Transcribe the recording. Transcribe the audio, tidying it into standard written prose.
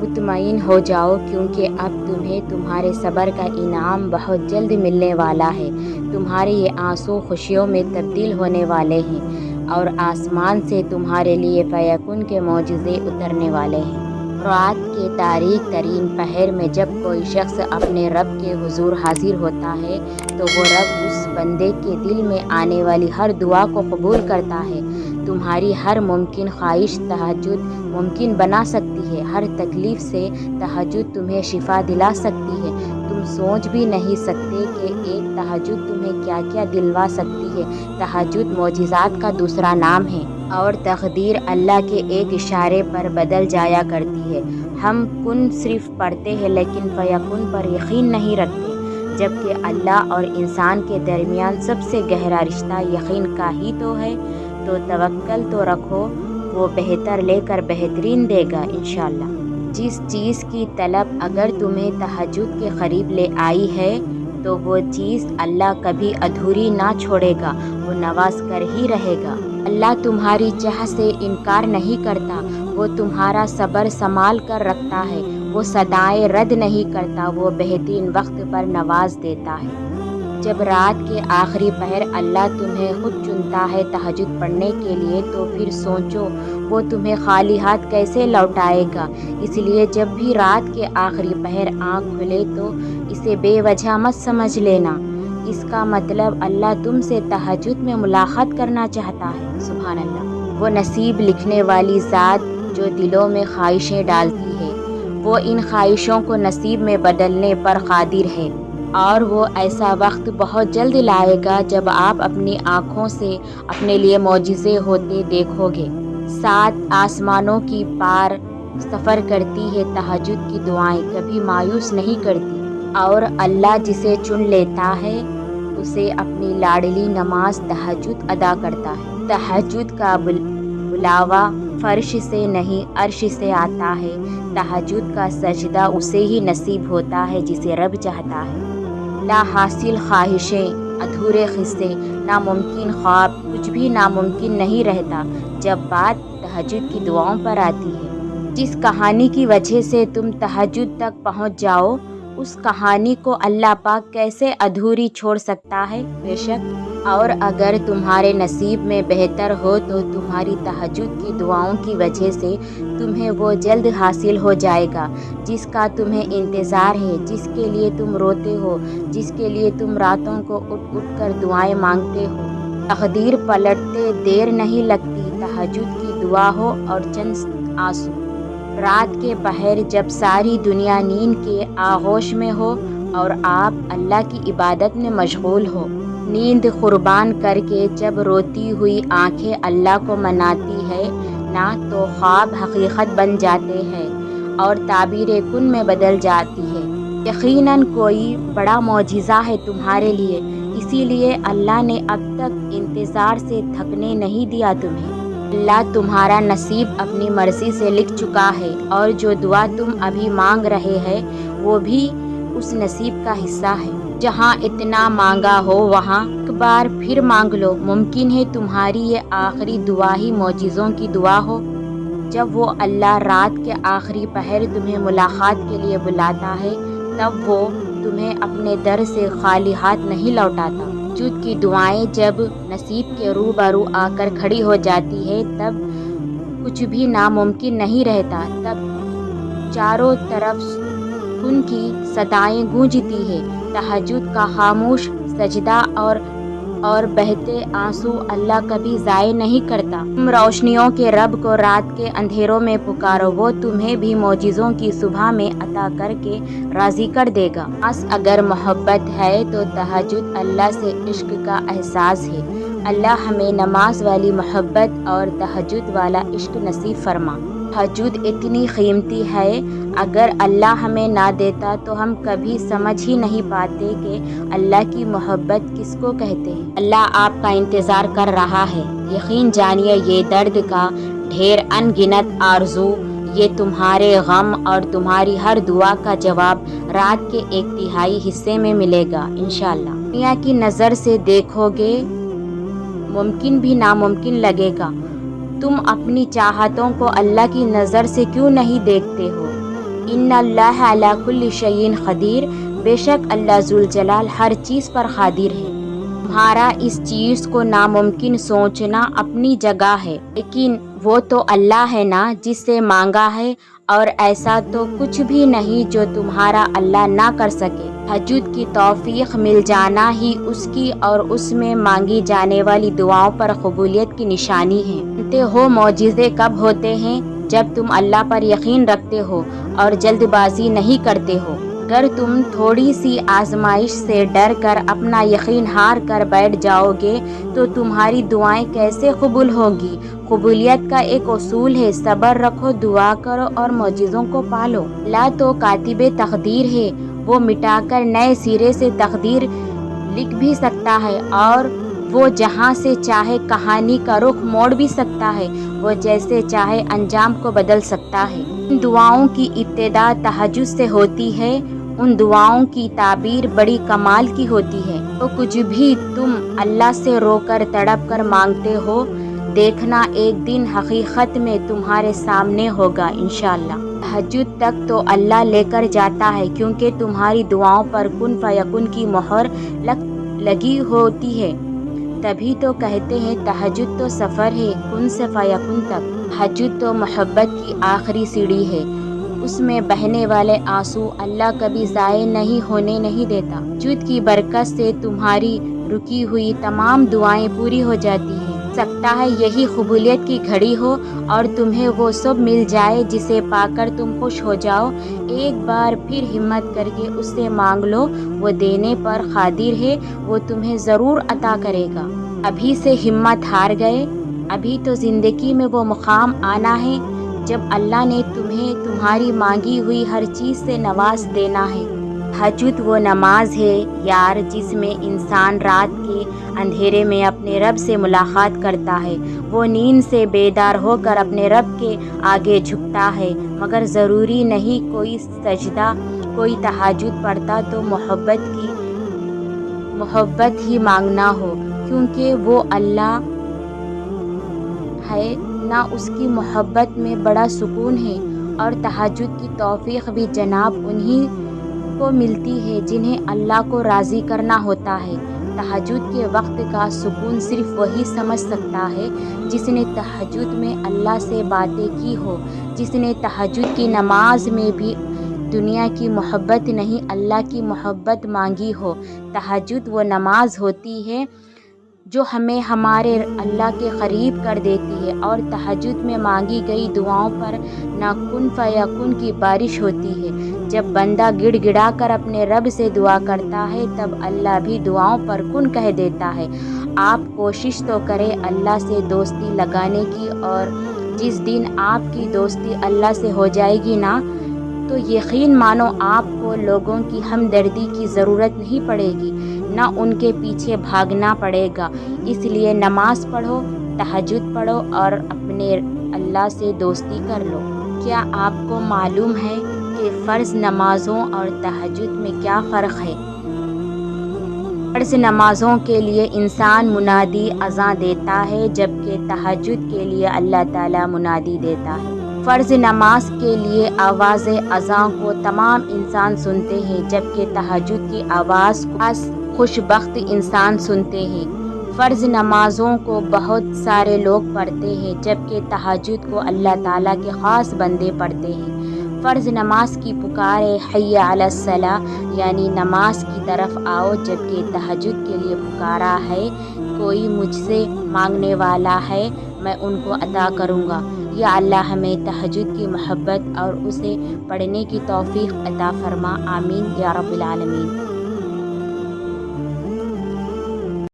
मुतमईन हो जाओ, क्योंकि अब तुम्हें तुम्हारे सब्र का इनाम बहुत जल्द मिलने वाला है। तुम्हारे ये आंसू खुशियों में तब्दील होने वाले हैं और आसमान से तुम्हारे लिए फ़यकुन के मोजज़े उतरने वाले हैं। रात के तारीक तरीन पहर में जब कोई शख्स अपने रब के हुजूर हाजिर होता है तो वो रब उस बंदे के दिल में आने वाली हर दुआ को कबूल करता है। तुम्हारी हर मुमकिन ख्वाहिश तहज्जुद मुमकिन बना सकती है। हर तकलीफ़ से तहज्जुद तुम्हें शिफा दिला सकती है। तुम सोच भी नहीं सकते कि एक तहज्जुद तुम्हें क्या क्या दिलवा सकती है। तहज्जुद मोजिज़ात का दूसरा नाम है और तकदीर अल्लाह के एक इशारे पर बदल जाया करती है। हम कुन सिर्फ पढ़ते हैं लेकिन फ़यकुन पर यकीन नहीं रखते, जबकि अल्लाह और इंसान के दरमियान सबसे गहरा रिश्ता यकीन का ही तो है। तो तवक्कल तो रखो, वो बेहतर लेकर बेहतरीन देगा इंशाअल्लाह। जिस चीज़ की तलब अगर तुम्हें तहज्जुद के करीब ले आई है तो वो चीज़ अल्लाह कभी अधूरी ना छोड़ेगा, वो नवाज कर ही रहेगा। अल्लाह तुम्हारी चाह से इनकार नहीं करता, वो तुम्हारा सब्र संभाल कर रखता है। वो सदाएं रद्द नहीं करता, वो बेहतरीन वक्त पर नवाज देता है। जब रात के आखिरी पहर अल्लाह तुम्हें खुद चुनता है तहज्जुद पढ़ने के लिए, तो फिर सोचो वो तुम्हें खाली हाथ कैसे लौटाएगा। इसलिए जब भी रात के आखिरी पहर आँख खुले तो इसे बेवजह मत समझ लेना। इसका मतलब अल्लाह तुमसे तहज्जुद में मुलाकात करना चाहता है। सुभान अल्लाह। वो नसीब लिखने वाली ज़ात जो दिलों में ख्वाहिशें डालती है, वो इन ख्वाहिशों को नसीब में बदलने पर कादिर है। और वो ऐसा वक्त बहुत जल्द लाएगा जब आप अपनी आँखों से अपने लिए मौजिज़े होते देखोगे। 7 आसमानों की पार सफ़र करती है तहज्जुद की दुआएं, कभी मायूस नहीं करती। और अल्लाह जिसे चुन लेता है उसे अपनी लाडली नमाज तहज्जुद अदा करता है। तहज्जुद का बुलावा फर्श से नहीं अर्श से आता है। तहज्जुद का सजदा उसे ही नसीब होता है जिसे रब चाहता है। ला हासिल ख्वाहिशें, अधूरे क़िस्से, नामुमकिन ख्वाब, कुछ भी नामुमकिन नहीं रहता जब बात तहज्जुद की दुआओं पर आती है। जिस कहानी की वजह से तुम तहज्जुद तक पहुँच जाओ, उस कहानी को अल्लाह पाक कैसे अधूरी छोड़ सकता है। बेशक, और अगर तुम्हारे नसीब में बेहतर हो तो तुम्हारी तहज्जुद की दुआओं की वजह से तुम्हें वो जल्द हासिल हो जाएगा जिसका तुम्हें इंतज़ार है, जिसके लिए तुम रोते हो, जिसके लिए तुम रातों को उठ उठ कर दुआएं मांगते हो। तकदीर पलटते देर नहीं लगती, तहज्जुद की दुआ हो और चंद आंसू। रात के पहर जब सारी दुनिया नींद के आगोश में हो और आप अल्लाह की इबादत में मशगूल हो, नींद कुर्बान करके जब रोती हुई आंखें अल्लाह को मनाती है ना, तो ख्वाब हकीकत बन जाते हैं और ताबीर कुन में बदल जाती है। यकीनन कोई बड़ा मौजिज़ा है तुम्हारे लिए, इसीलिए अल्लाह ने अब तक इंतज़ार से थकने नहीं दिया तुम्हें। अल्लाह तुम्हारा नसीब अपनी मर्ज़ी से लिख चुका है और जो दुआ तुम अभी मांग रहे हैं वो भी उस नसीब का हिस्सा है। जहाँ इतना मांगा हो वहाँ एक बार फिर मांग लो। मुमकिन है तुम्हारी ये आखिरी दुआ ही मौजिज़ों की दुआ हो। जब वो अल्लाह रात के आखिरी पहर तुम्हें मुलाकात के लिए बुलाता है तब वो तुम्हें अपने दर से खाली हाथ नहीं लौटाता। तहज्जुद की दुआएं जब नसीब के रूबरू आकर खड़ी हो जाती है तब कुछ भी नामुमकिन नहीं रहता। तब चारों तरफ उनकी सदाएं गूंजती है। तहज्जुद का खामोश सजदा और बहते आंसू अल्लाह कभी ज़ाय नहीं करता। तुम रोशनियों के रब को रात के अंधेरों में पुकारो, वो तुम्हें भी मौजिज़ों की सुबह में अता करके राज़ी कर देगा। बस अगर मोहब्बत है तो तहज्जुद अल्लाह से इश्क का एहसास है। अल्लाह हमें नमाज वाली मोहब्बत और तहज्जुद वाला इश्क नसीब फरमा। तहज्जुद इतनी कीमती है, अगर अल्लाह हमें ना देता तो हम कभी समझ ही नहीं पाते कि अल्लाह की मोहब्बत किसको कहते हैं। अल्लाह आपका इंतज़ार कर रहा है। यकीन जानिए ये दर्द का ढेर अनगिनत आरज़ू, ये तुम्हारे गम और तुम्हारी हर दुआ का जवाब रात के 1/3 हिस्से में मिलेगा इंशाअल्लाह। दुनिया की नज़र से देखोगे मुमकिन भी नामुमकिन लगेगा, تم اپنی چاہتوں کو اللہ کی نظر سے کیوں نہیں دیکھتے ہو؟ ان اللہ علی کل شیء قدیر، بے شک اللہ ذوالجلال ہر چیز پر قادر ہے۔ تمہارا اس چیز کو ناممکن سوچنا اپنی جگہ ہے، لیکن وہ تو اللہ ہے نا جس سے مانگا ہے، اور ایسا تو کچھ بھی نہیں جو تمہارا اللہ نہ کر سکے۔ تہجد کی توفیق مل جانا ہی اس کی اور اس میں مانگی جانے والی دعاؤں پر قبولیت کی نشانی ہے۔ جانتے ہو معجزے کب ہوتے ہیں؟ جب تم اللہ پر یقین رکھتے ہو اور جلد بازی نہیں کرتے ہو۔ اگر تم تھوڑی سی آزمائش سے ڈر کر اپنا یقین ہار کر بیٹھ جاؤ گے تو تمہاری دعائیں کیسے قبول ہوگی؟ قبولیت کا ایک اصول ہے، صبر رکھو، دعا کرو اور معجزوں کو پالو۔ اللہ تو کاتب تقدیر ہے، وہ مٹا کر نئے سرے سے تقدیر لکھ بھی سکتا ہے، اور وہ جہاں سے چاہے کہانی کا رخ موڑ بھی سکتا ہے، وہ جیسے چاہے انجام کو بدل سکتا ہے۔ ان دعاؤں کی ابتدا تہجد سے ہوتی ہے، ان دعاؤں کی تعبیر بڑی کمال کی ہوتی ہے۔ تو کچھ بھی تم اللہ سے رو کر تڑپ کر مانگتے ہو، دیکھنا ایک دن حقیقت میں تمہارے سامنے ہوگا انشاءاللہ۔ تہجد تک تو اللہ لے کر جاتا ہے، کیونکہ تمہاری دعاؤں پر کن فیکن کی مہر لگی ہوتی ہے۔ تبھی تو کہتے ہیں تہجد تو سفر ہے کن سے فیکن تک۔ تہجد تو محبت کی آخری سیڑھی ہے، اس میں بہنے والے آنسو اللہ کبھی ضائع ہونے نہیں دیتا۔ تہجد کی برکت سے تمہاری رکی ہوئی تمام دعائیں پوری ہو جاتی ہیں۔ ہو سکتا ہے یہی قبولیت کی گھڑی ہو اور تمہیں وہ سب مل جائے جسے پا کر تم خوش ہو جاؤ۔ ایک بار پھر ہمت کر کے اس سے مانگ لو، وہ دینے پر قادر ہے، وہ تمہیں ضرور عطا کرے گا۔ ابھی سے ہمت ہار گئے؟ ابھی تو زندگی میں وہ مقام آنا ہے جب اللہ نے تمہیں تمہاری مانگی ہوئی ہر چیز سے نواز دینا ہے۔ تہجد وہ نماز ہے یار جس میں انسان رات کے اندھیرے میں اپنے رب سے ملاقات کرتا ہے، وہ نیند سے بیدار ہو کر اپنے رب کے آگے جھکتا ہے، مگر ضروری نہیں کوئی سجدہ، کوئی تہجد پڑھتا تو محبت ہی مانگنا ہو، کیونکہ وہ اللہ ہے نہ، اس کی محبت میں بڑا سکون ہے۔ اور تہجد کی توفیق بھی جناب انہی کو ملتی ہے جنہیں اللہ کو راضی کرنا ہوتا ہے۔ تہجد کے وقت کا سکون صرف وہی سمجھ سکتا ہے جس نے تہجد میں اللہ سے باتیں کی ہو، جس نے تہجد کی نماز میں بھی دنیا کی محبت نہیں اللہ کی محبت مانگی ہو۔ تہجد وہ نماز ہوتی ہے جو ہمیں ہمارے اللہ کے قریب کر دیتی ہے، اور تہجد میں مانگی گئی دعاؤں پر نہ کن فیکن کی بارش ہوتی ہے۔ جب بندہ گڑ گڑا کر اپنے رب سے دعا کرتا ہے تب اللہ بھی دعاؤں پر کن کہہ دیتا ہے۔ آپ کوشش تو کریں اللہ سے دوستی لگانے کی، اور جس دن آپ کی دوستی اللہ سے ہو جائے گی نا، تو یقین مانو آپ کو لوگوں کی ہمدردی کی ضرورت نہیں پڑے گی، نہ ان کے پیچھے بھاگنا پڑے گا۔ اس لیے نماز پڑھو، تہجد پڑھو اور اپنے اللہ سے دوستی کر لو۔ کیا آپ کو معلوم ہے کہ فرض نمازوں اور تہجد میں کیا فرق ہے؟ فرض نمازوں کے لیے انسان منادی اذان دیتا ہے، جبکہ تہجد کے لیے اللہ تعالیٰ منادی دیتا ہے۔ فرض نماز کے لیے آواز اذان کو تمام انسان سنتے ہیں، جبکہ تہجد کی آواز کو خوش بخت انسان سنتے ہیں۔ فرض نمازوں کو بہت سارے لوگ پڑھتے ہیں، جبکہ تہجد کو اللہ تعالیٰ کے خاص بندے پڑھتے ہیں۔ فرض نماز کی پکار ہے حی علی الصلاۃ، یعنی نماز کی طرف آؤ، جبکہ تہجد کے لیے پکارا ہے کوئی مجھ سے مانگنے والا ہے میں ان کو عطا کروں گا۔ یا اللہ ہمیں تہجد کی محبت اور اسے پڑھنے کی توفیق عطا فرما، آمین یا رب العالمین۔